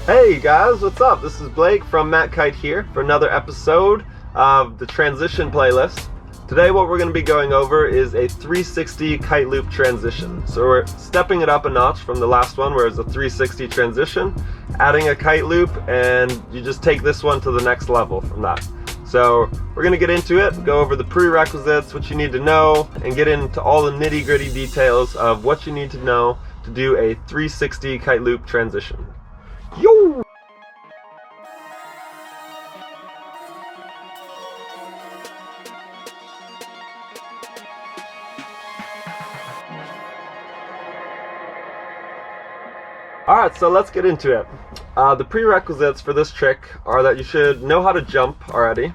Hey guys, what's up? This is Blake from Matt Kite here for another episode of the Transition playlist. Today what we're going to be going over is a 360 Kiteloop Transition. So we're stepping it up a notch from the last one where it's a 360 transition, adding a kite loop, and you just take this one to the next level from that. So we're going to get into it, go over the prerequisites, what you need to know, and get into all the nitty-gritty details of what you need to know to do a 360 Kiteloop transition. Yo! Alright, so let's get into it. The prerequisites for this trick are that you should know how to jump already.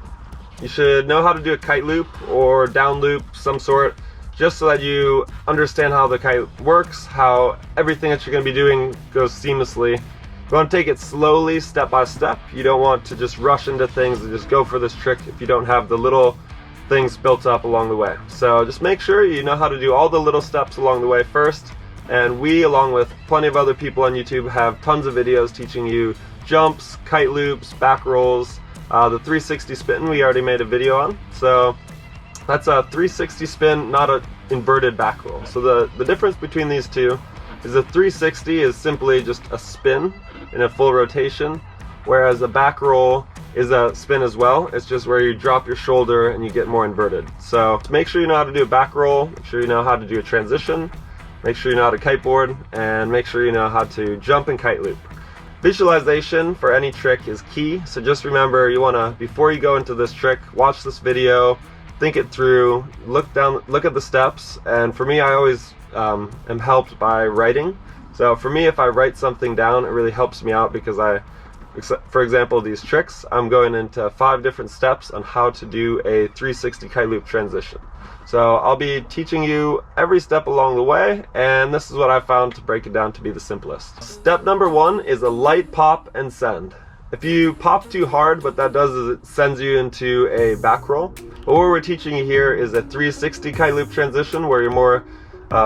You should know how to do a kite loop or down loop, some sort, just so that you understand how the kite works, how everything that you're going to be doing goes seamlessly. You want to take it slowly, step by step. You don't want to just rush into things and just go for this trick if you don't have the little things built up along the way. So just make sure you know how to do all the little steps along the way first. And we, along with plenty of other people on YouTube, have tons of videos teaching you jumps, kite loops, back rolls. The 360 spin we already made a video on. So that's a 360 spin, not an inverted back roll. So the difference between these two is a 360 is simply just a spin in a full rotation, whereas a back roll is a spin as well. It's just where you drop your shoulder and you get more inverted. So make sure you know how to do a back roll, make sure you know how to do a transition, make sure you know how to kiteboard, and make sure you know how to jump and kite loop. Visualization for any trick is key, so just remember you want to, before you go into this trick, watch this video, think it through, look at the steps, and for me I always am helped by writing. So for me, if I write something down, it really helps me out because for example, these tricks, I'm going into 5 different steps on how to do a 360 Kiteloop transition. So I'll be teaching you every step along the way, and this is what I found to break it down to be the simplest. Step number 1 is a light pop and send. If you pop too hard, what that does is it sends you into a back roll. But what we're teaching you here is a 360 Kiteloop transition where you're more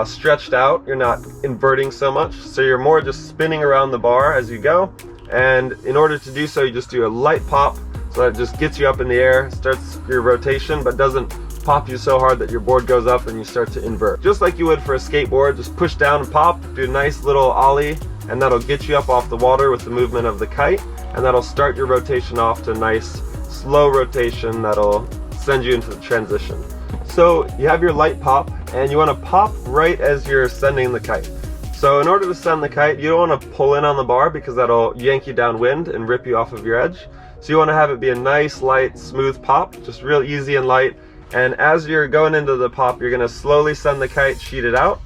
stretched out, you're not inverting so much, so you're more just spinning around the bar as you go. And in order to do so, you just do a light pop, so that it just gets you up in the air, starts your rotation, but doesn't pop you so hard that your board goes up and you start to invert. Just like you would for a skateboard, just push down and pop, do a nice little ollie, and that'll get you up off the water with the movement of the kite, and that'll start your rotation off to a nice slow rotation that'll send you into the transition. So you have your light pop, and you want to pop right as you're sending the kite. So in order to send the kite, you don't want to pull in on the bar because that'll yank you downwind and rip you off of your edge. So you want to have it be a nice, light, smooth pop, just real easy and light. And as you're going into the pop, you're going to slowly send the kite sheeted out.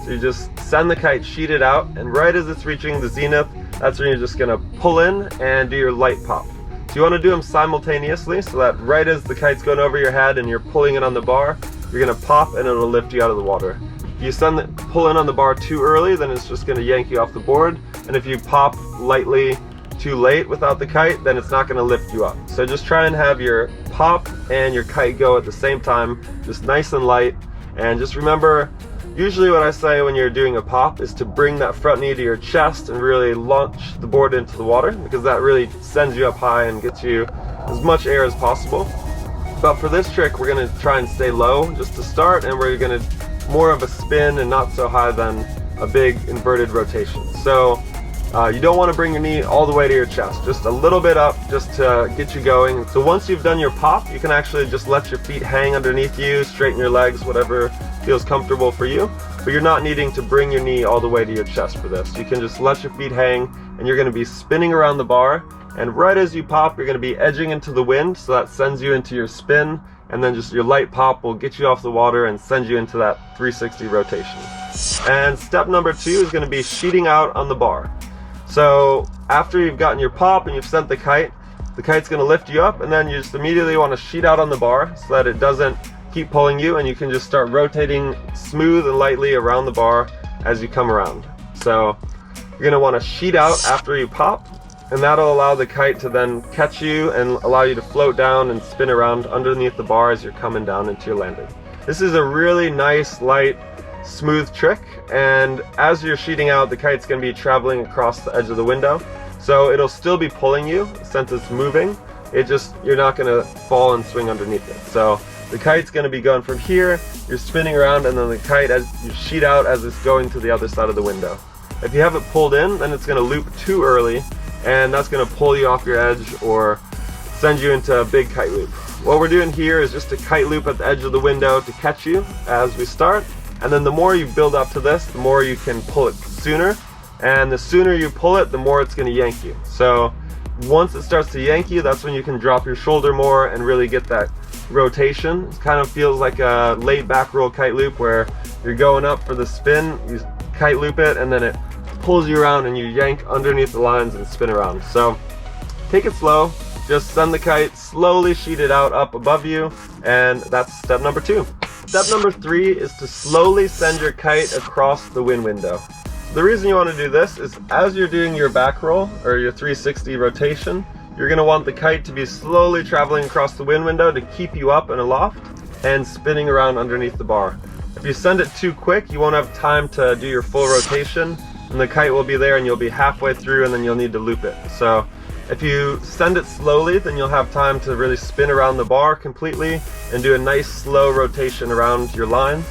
So you just send the kite sheeted out, and right as it's reaching the zenith, that's when you're just going to pull in and do your light pop. So you want to do them simultaneously, so that right as the kite's going over your head and you're pulling it on the bar, you're going to pop and it'll lift you out of the water. If you pull in on the bar too early, then it's just going to yank you off the board. And if you pop lightly too late without the kite, then it's not going to lift you up. So just try and have your pop and your kite go at the same time, just nice and light. And just remember, usually what I say when you're doing a pop is to bring that front knee to your chest and really launch the board into the water, because that really sends you up high and gets you as much air as possible. But for this trick, we're going to try and stay low just to start, and we're going to more of a spin and not so high than a big inverted rotation. So you don't want to bring your knee all the way to your chest, just a little bit up just to get you going. So once you've done your pop, you can actually just let your feet hang underneath you, straighten your legs, whatever feels comfortable for you. But you're not needing to bring your knee all the way to your chest for this. You can just let your feet hang, and you're going to be spinning around the bar. And right as you pop, you're going to be edging into the wind, so that sends you into your spin. And then just your light pop will get you off the water and send you into that 360 rotation. And step number 2 is going to be sheeting out on the bar. So after you've gotten your pop and you've sent the kite's going to lift you up, and then you just immediately want to sheet out on the bar so that it doesn't keep pulling you, and you can just start rotating smooth and lightly around the bar as you come around. So you're going to want to sheet out after you pop, and that'll allow the kite to then catch you and allow you to float down and spin around underneath the bar as you're coming down into your landing. This is a really nice, light, smooth trick, and as you're sheeting out, the kite's going to be traveling across the edge of the window. So it'll still be pulling you since it's moving. You're not gonna fall and swing underneath it. So the kite's gonna be going from here, you're spinning around, and then the kite, as you sheet out as it's going to the other side of the window. If you have it pulled in, then it's gonna loop too early, and that's gonna pull you off your edge or send you into a big kite loop. What we're doing here is just a kite loop at the edge of the window to catch you as we start, and then the more you build up to this, the more you can pull it sooner, and the sooner you pull it, the more it's gonna yank you. So once it starts to yank you, that's when you can drop your shoulder more and really get that rotation. It kind of feels like a late back roll kite loop where you're going up for the spin, you kite loop it, and then it pulls you around and you yank underneath the lines and spin around. So take it slow, just send the kite slowly, sheet it out up above you, and that's step number 2. Step number 3 is to slowly send your kite across the wind window. The reason you want to do this is as you're doing your back roll or your 360 rotation, you're going to want the kite to be slowly traveling across the wind window to keep you up and aloft and spinning around underneath the bar. If you send it too quick, you won't have time to do your full rotation, and the kite will be there and you'll be halfway through and then you'll need to loop it. So if you send it slowly, then you'll have time to really spin around the bar completely and do a nice slow rotation around your lines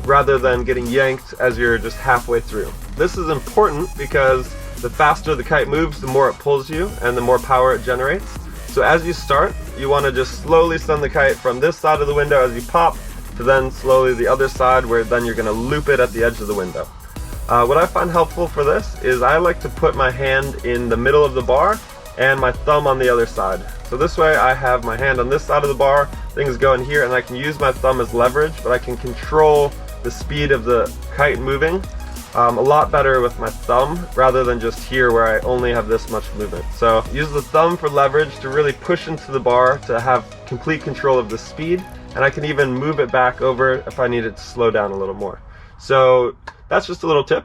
rather than getting yanked as you're just halfway through. This is important because the faster the kite moves, the more it pulls you and the more power it generates. So as you start, you want to just slowly send the kite from this side of the window as you pop to then slowly the other side, where then you're going to loop it at the edge of the window. What I find helpful for this is I like to put my hand in the middle of the bar and my thumb on the other side. So this way I have my hand on this side of the bar, things going here, and I can use my thumb as leverage, but I can control the speed of the kite moving a lot better with my thumb rather than just here where I only have this much movement. So use the thumb for leverage to really push into the bar to have complete control of the speed, and I can even move it back over if I need it to slow down a little more. So that's just a little tip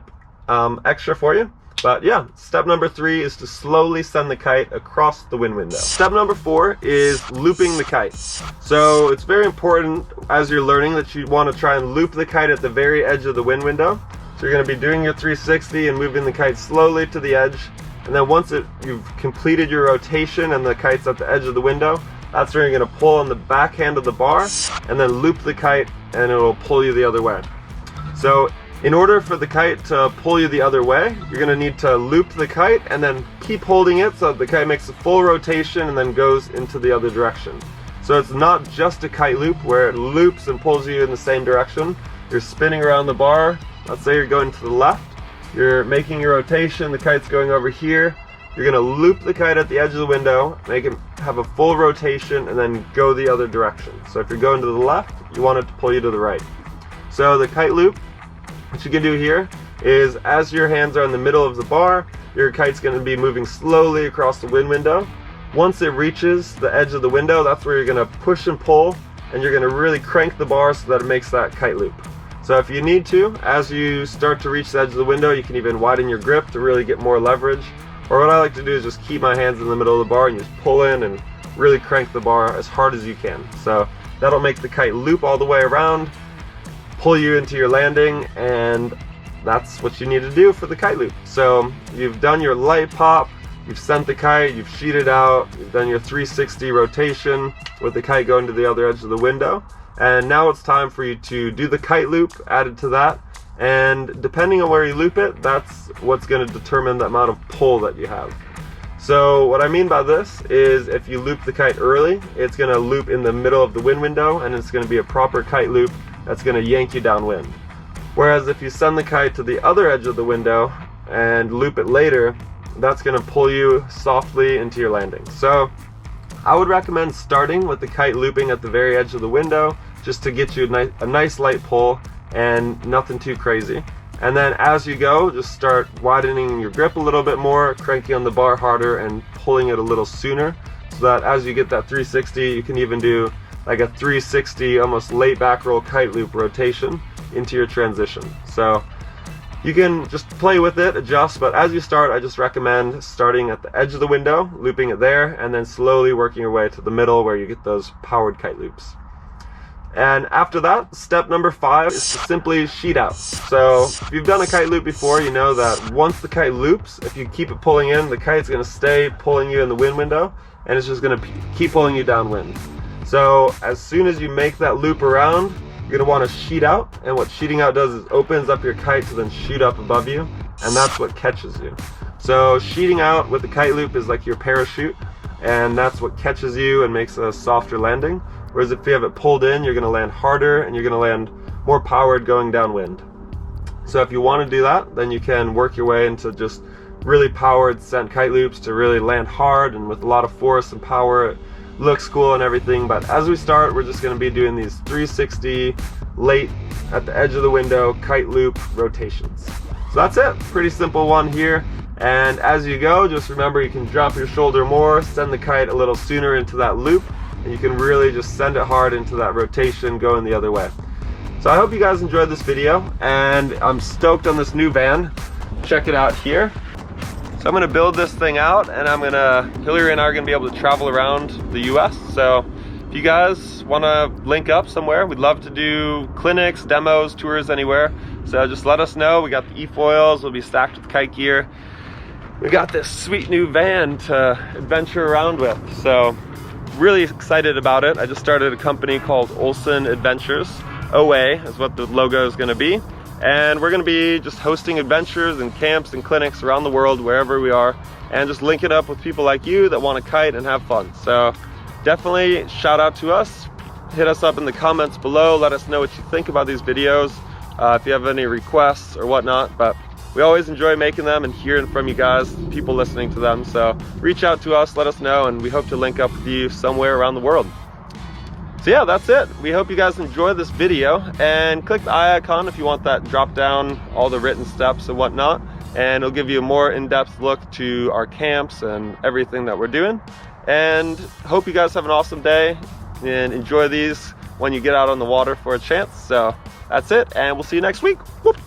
extra for you. But yeah, step number 3 is to slowly send the kite across the wind window. Step number 4 is looping the kite. So it's very important as you're learning that you want to try and loop the kite at the very edge of the wind window. So you're going to be doing your 360 and moving the kite slowly to the edge. And then once you've completed your rotation and the kite's at the edge of the window, that's where you're going to pull on the back hand of the bar and then loop the kite, and it'll pull you the other way. So in order for the kite to pull you the other way, you're going to need to loop the kite and then keep holding it so that the kite makes a full rotation and then goes into the other direction. So it's not just a kite loop where it loops and pulls you in the same direction. You're spinning around the bar. Let's say you're going to the left. You're making your rotation, the kite's going over here. You're going to loop the kite at the edge of the window, make it have a full rotation, and then go the other direction. So if you're going to the left, you want it to pull you to the right. So the kite loop, what you can do here is as your hands are in the middle of the bar, your kite's going to be moving slowly across the wind window. Once it reaches the edge of the window, that's where you're going to push and pull, and you're going to really crank the bar so that it makes that kite loop. So if you need to, as you start to reach the edge of the window, you can even widen your grip to really get more leverage. Or what I like to do is just keep my hands in the middle of the bar and just pull in and really crank the bar as hard as you can. So that'll make the kite loop all the way around, pull you into your landing, and that's what you need to do for the kite loop. So you've done your light pop, you've sent the kite, you've sheeted out, you've done your 360 rotation with the kite going to the other edge of the window, and now it's time for you to do the kite loop added to that. And depending on where you loop it, that's what's going to determine the amount of pull that you have. So what I mean by this is if you loop the kite early, it's going to loop in the middle of the wind window, and it's going to be a proper kite loop that's going to yank you downwind. Whereas if you send the kite to the other edge of the window and loop it later, that's going to pull you softly into your landing. So I would recommend starting with the kite looping at the very edge of the window just to get you a nice light pull and nothing too crazy. And then as you go, just start widening your grip a little bit more, cranking on the bar harder and pulling it a little sooner, so that as you get that 360, you can even do like a 360 almost late back roll kite loop rotation into your transition. So you can just play with it, adjust, but as you start, I just recommend starting at the edge of the window, looping it there, and then slowly working your way to the middle where you get those powered kite loops. And after that, step number 5 is to simply sheet out. So if you've done a kite loop before, you know that once the kite loops, if you keep it pulling in, the kite's going to stay pulling you in the wind window, and it's just going to keep pulling you downwind. So as soon as you make that loop around, you're going to want to sheet out, and what sheeting out does is opens up your kite to then shoot up above you, and that's what catches you. So sheeting out with the kite loop is like your parachute, and that's what catches you and makes a softer landing. Whereas if you have it pulled in, you're going to land harder and you're going to land more powered going downwind. So if you want to do that, then you can work your way into just really powered sent kite loops to really land hard and with a lot of force and power. It looks cool and everything, but as we start, we're just going to be doing these 360 late at the edge of the window kite loop rotations. So that's it. Pretty simple one here. And as you go, just remember you can drop your shoulder more, send the kite a little sooner into that loop, and you can really just send it hard into that rotation going the other way. So I hope you guys enjoyed this video, and I'm stoked on this new van. Check it out here. So I'm gonna build this thing out, and Hillary and I are gonna be able to travel around the US. So if you guys wanna link up somewhere, we'd love to do clinics, demos, tours, anywhere. So just let us know. We got the e-foils, we'll be stacked with kite gear. We got this sweet new van to adventure around with. So really excited about it. I just started a company called Olsen Adventures. OA is what the logo is going to be, and we're going to be just hosting adventures and camps and clinics around the world wherever we are, and just link it up with people like you that want to kite and have fun. So definitely shout out to us, hit us up in the comments below, let us know what you think about these videos, if you have any requests or whatnot. But we always enjoy making them and hearing from you guys, people listening to them. So reach out to us, let us know, and we hope to link up with you somewhere around the world. So yeah, that's it. We hope you guys enjoy this video, and click the eye icon if you want that drop down, all the written steps and whatnot, and it'll give you a more in-depth look to our camps and everything that we're doing. And hope you guys have an awesome day and enjoy these when you get out on the water for a chance. So that's it, and we'll see you next week. Whoop.